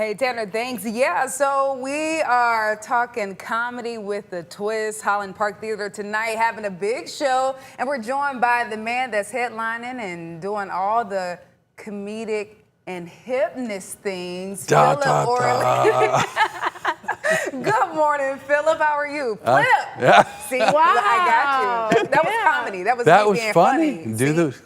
Hey, Tanner, thanks. Yeah, so we are talking comedy with a twist. Holland Park Theater tonight, having a big show. And we're joined by the man that's headlining and doing all the comedic and hypnotist things, Philip Orley. Good morning, Philip. How are you? Flip. Yeah. See, wow. I got you. That was comedy. That was being funny.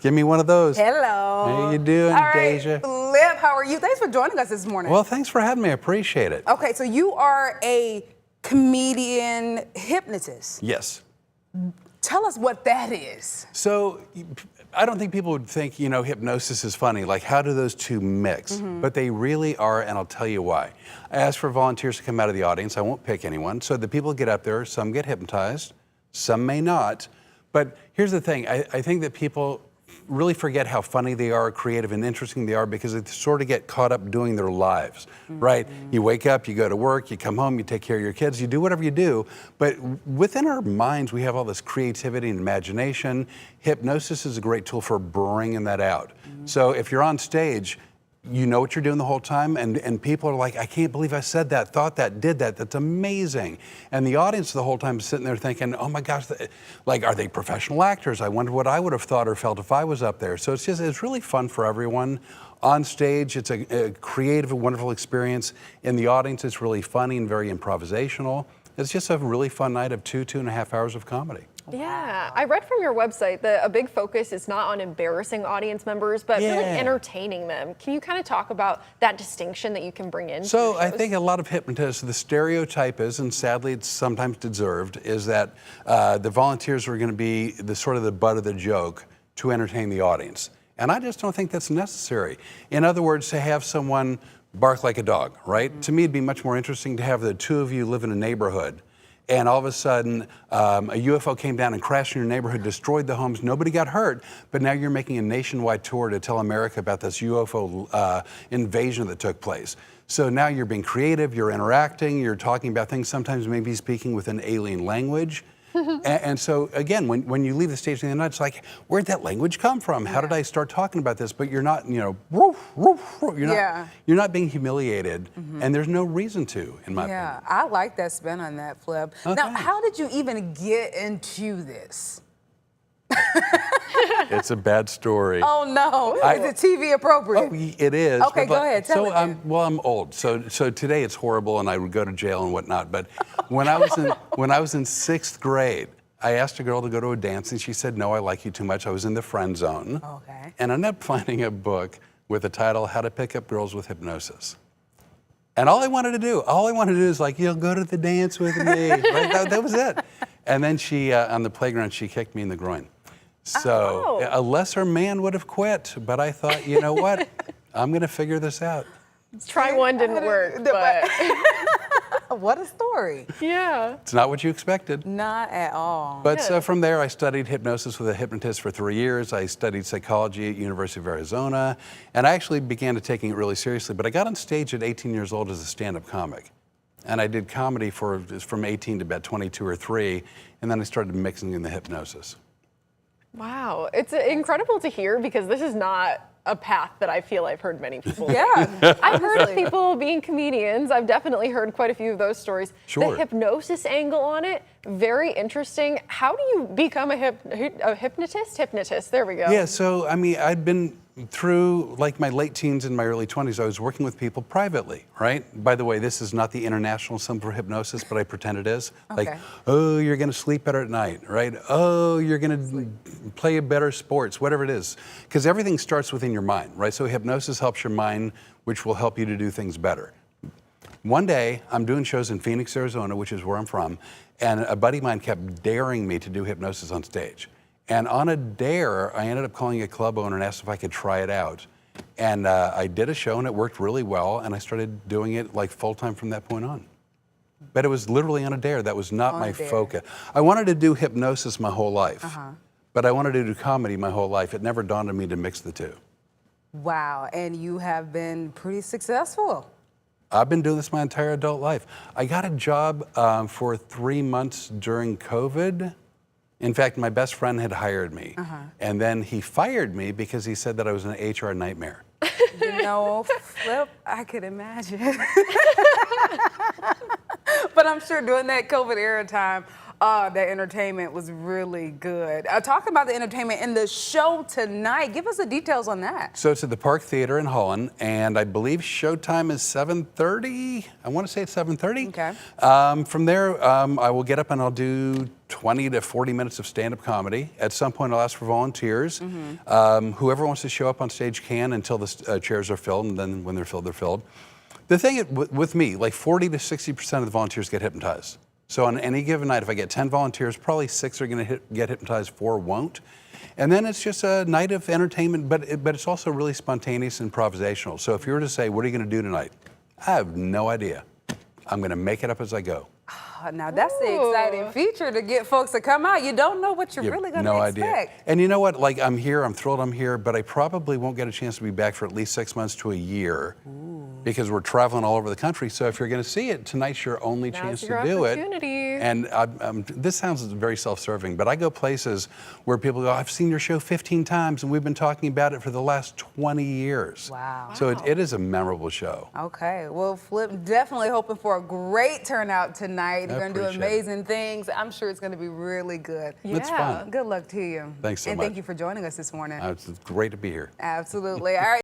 Give me one of those. Hello. How you doing, all right, Deja? Flip, how are you? Thanks for joining us this morning. Well, thanks for having me. I appreciate it. Okay, so you are a comedian hypnotist. Yes. Tell us what that is. So, I don't think people would think, hypnosis is funny. Like, how do those two mix? But they really are, and I'll tell you why. I asked for volunteers to come out of the audience. I won't pick anyone. So the people get up there, some get hypnotized, some may not. But here's the thing. I think that people really forget how funny they are, creative and interesting they are, because they sort of get caught up doing their lives, right? You wake up, you go to work, you come home, you take care of your kids, you do whatever you do, but within our minds, we have all this creativity and imagination. Hypnosis is a great tool for bringing that out. So if you're on stage, you know what you're doing the whole time, and people are like, I can't believe I said that, thought that, did that, that's amazing. And the audience the whole time is sitting there thinking, oh my gosh, like, are they professional actors? I wonder what I would have thought or felt if I was up there. So it's really fun for everyone. On stage, it's a creative and wonderful experience. In the audience, it's really funny and very improvisational. It's just a really fun night of 2.5 hours of comedy. Yeah, I read from your website that a big focus is not on embarrassing audience members, but really entertaining them. Can you kind of talk about that distinction that you can bring in? So I think a lot of hypnotists, the stereotype is, and sadly it's sometimes deserved, is that the volunteers are going to be the sort of the butt of the joke to entertain the audience. And I just don't think that's necessary. In other words, to have someone bark like a dog, right? To me, it'd be much more interesting to have the two of you live in a neighborhood, and all of a sudden, a UFO came down and crashed in your neighborhood, destroyed the homes, nobody got hurt, but now you're making a nationwide tour to tell America about this UFO invasion that took place. So now you're being creative, you're interacting, you're talking about things, sometimes maybe speaking with an alien language. And so again, when you leave the stage at the end of the night, it's like, where'd that language come from? How did I start talking about this? But you're not, you're not being humiliated, and there's no reason to, in my opinion. Yeah, I like that spin on that, Flip. Okay. Now, how did you even get into this? It's a bad story. Oh no, is it TV appropriate? Oh, it is. Okay, go ahead, tell it then. I'm old, so today it's horrible, and I would go to jail and whatnot. But when I was in when I was in 6th grade, I asked a girl to go to a dance, and she said, "No, I like you too much." I was in the friend zone. Okay. And I ended up finding a book with the title "How to Pick Up Girls with Hypnosis." And all I wanted to do is like, you'll go to the dance with me. Right? That was it. And then she, on the playground, she kicked me in the groin. So a lesser man would have quit, but I thought, you know what? I'm going to figure this out. Try one didn't work, but what a story. Yeah. It's not what you expected. Not at all. But from there, I studied hypnosis with a hypnotist for 3 years. I studied psychology at University of Arizona, and I actually began taking it really seriously. But I got on stage at 18 years old as a stand-up comic. And I did comedy from 18 to about 22 or 3, and then I started mixing in the hypnosis. Wow, it's incredible to hear, because this is not a path that I feel I've heard many people. Yeah. I've heard of people being comedians. I've definitely heard quite a few of those stories. Sure. The hypnosis angle on it, very interesting. How do you become a hypnotist? Hypnotist, there we go. Yeah, so I mean, I'd been through like my late teens and my early 20s, I was working with people privately, right? By the way, this is not the international symbol for hypnosis, but I pretend it is. Okay. Like, oh, you're gonna sleep better at night, right? Oh, you're gonna play better sports, whatever it is. Because everything starts within your mind, right? So hypnosis helps your mind, which will help you to do things better. One day, I'm doing shows in Phoenix, Arizona, which is where I'm from, and a buddy of mine kept daring me to do hypnosis on stage. And on a dare, I ended up calling a club owner and asked if I could try it out. And I did a show, and it worked really well, and I started doing it like full-time from that point on. But it was literally on a dare. That was not my focus. I wanted to do hypnosis my whole life, but I wanted to do comedy my whole life. It never dawned on me to mix the two. Wow, and you have been pretty successful. I've been doing this my entire adult life. I got a job for 3 months during COVID. In fact, my best friend had hired me, and then he fired me because he said that I was an HR nightmare. No, Flip, I could imagine. But I'm sure during that COVID era time, the entertainment was really good. Talking about the entertainment in the show tonight, give us the details on that. So it's at the Park Theater in Holland, and I believe showtime is 7:30. I want to say it's 7:30. Okay. From there, I will get up and I'll do 20 to 40 minutes of stand-up comedy. At some point, I'll ask for volunteers. Whoever wants to show up on stage can until the chairs are filled, and then when they're filled, they're filled. The thing with me, like 40 to 60% of the volunteers get hypnotized. So on any given night, if I get 10 volunteers, probably 6 are going to get hypnotized, 4 won't. And then it's just a night of entertainment, but it's also really spontaneous and improvisational. So if you were to say, what are you going to do tonight? I have no idea. I'm going to make it up as I go. Now that's the exciting feature, to get folks to come out. You don't know what you're really going to expect. Idea. And you know what? Like, I'm here, I'm thrilled I'm here, but I probably won't get a chance to be back for at least 6 months to a year. Because we're traveling all over the country. So if you're going to see it, tonight's your only chance to do it. And this sounds very self-serving, but I go places where people go, I've seen your show 15 times, and we've been talking about it for the last 20 years. Wow. So it is a memorable show. Okay. Well, Flip, definitely hoping for a great turnout tonight. You're going to do amazing things. I'm sure it's going to be really good. Yeah. It's fun. Good luck to you. Thanks so much. And thank you for joining us this morning. It's great to be here. Absolutely. All right.